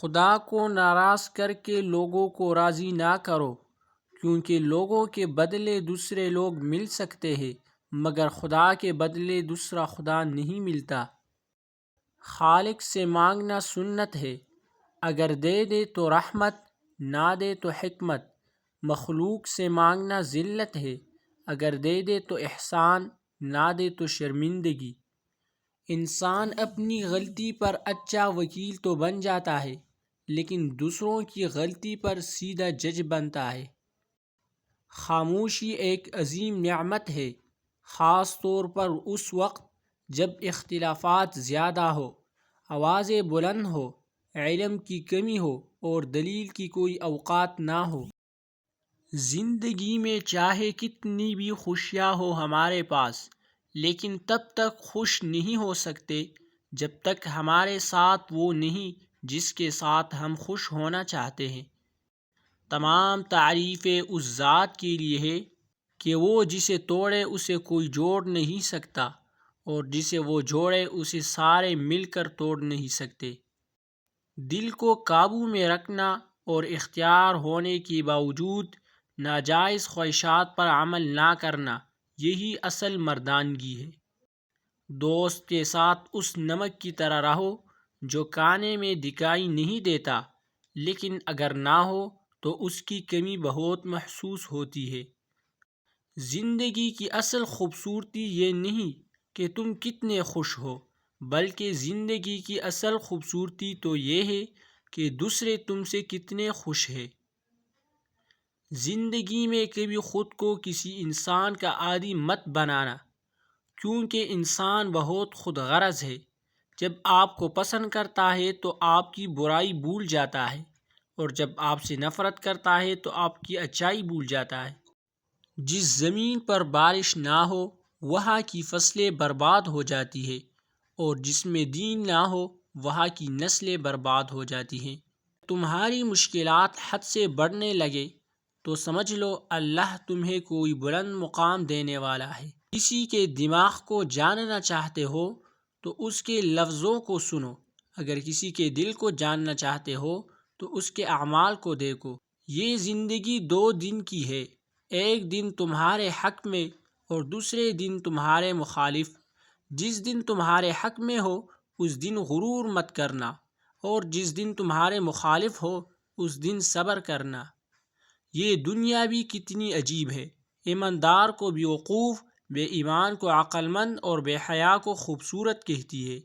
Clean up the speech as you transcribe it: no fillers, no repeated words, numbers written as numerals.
خدا کو ناراض کر کے لوگوں کو راضی نہ کرو، کیونکہ لوگوں کے بدلے دوسرے لوگ مل سکتے ہیں مگر خدا کے بدلے دوسرا خدا نہیں ملتا۔ خالق سے مانگنا سنت ہے، اگر دے دے تو رحمت، نہ دے تو حکمت۔ مخلوق سے مانگنا ذلت ہے، اگر دے دے تو احسان، نہ دے تو شرمندگی۔ انسان اپنی غلطی پر اچھا وکیل تو بن جاتا ہے، لیکن دوسروں کی غلطی پر سیدھا جج بنتا ہے۔ خاموشی ایک عظیم نعمت ہے، خاص طور پر اس وقت جب اختلافات زیادہ ہو، آوازیں بلند ہو، علم کی کمی ہو اور دلیل کی کوئی اوقات نہ ہو۔ زندگی میں چاہے کتنی بھی خوشیاں ہو ہمارے پاس، لیکن تب تک خوش نہیں ہو سکتے جب تک ہمارے ساتھ وہ نہیں جس کے ساتھ ہم خوش ہونا چاہتے ہیں۔ تمام تعریفیں اس ذات کے لیے ہے کہ وہ جسے توڑے اسے کوئی جوڑ نہیں سکتا، اور جسے وہ جوڑے اسے سارے مل کر توڑ نہیں سکتے۔ دل کو قابو میں رکھنا اور اختیار ہونے کے باوجود ناجائز خواہشات پر عمل نہ کرنا، یہی اصل مردانگی ہے۔ دوست کے ساتھ اس نمک کی طرح رہو جو کھانے میں دکھائی نہیں دیتا، لیکن اگر نہ ہو تو اس کی کمی بہت محسوس ہوتی ہے۔ زندگی کی اصل خوبصورتی یہ نہیں کہ تم کتنے خوش ہو، بلکہ زندگی کی اصل خوبصورتی تو یہ ہے کہ دوسرے تم سے کتنے خوش ہیں۔ زندگی میں کبھی خود کو کسی انسان کا عادی مت بنانا، کیونکہ انسان بہت خود غرض ہے۔ جب آپ کو پسند کرتا ہے تو آپ کی برائی بھول جاتا ہے، اور جب آپ سے نفرت کرتا ہے تو آپ کی اچھائی بھول جاتا ہے۔ جس زمین پر بارش نہ ہو وہاں کی فصلیں برباد ہو جاتی ہیں، اور جس میں دین نہ ہو وہاں کی نسلیں برباد ہو جاتی ہیں۔ تمہاری مشکلات حد سے بڑھنے لگے تو سمجھ لو اللہ تمہیں کوئی بلند مقام دینے والا ہے۔ کسی کے دماغ کو جاننا چاہتے ہو تو اس کے لفظوں کو سنو، اگر کسی کے دل کو جاننا چاہتے ہو تو اس کے اعمال کو دیکھو۔ یہ زندگی 2 دن کی ہے، ایک دن تمہارے حق میں اور دوسرے دن تمہارے مخالف۔ جس دن تمہارے حق میں ہو اس دن غرور مت کرنا، اور جس دن تمہارے مخالف ہو اس دن صبر کرنا۔ یہ دنیا بھی کتنی عجیب ہے، ایماندار کو بیوقوف، بے ایمان کو عقل مند اور بے حیا کو خوبصورت کہتی ہے۔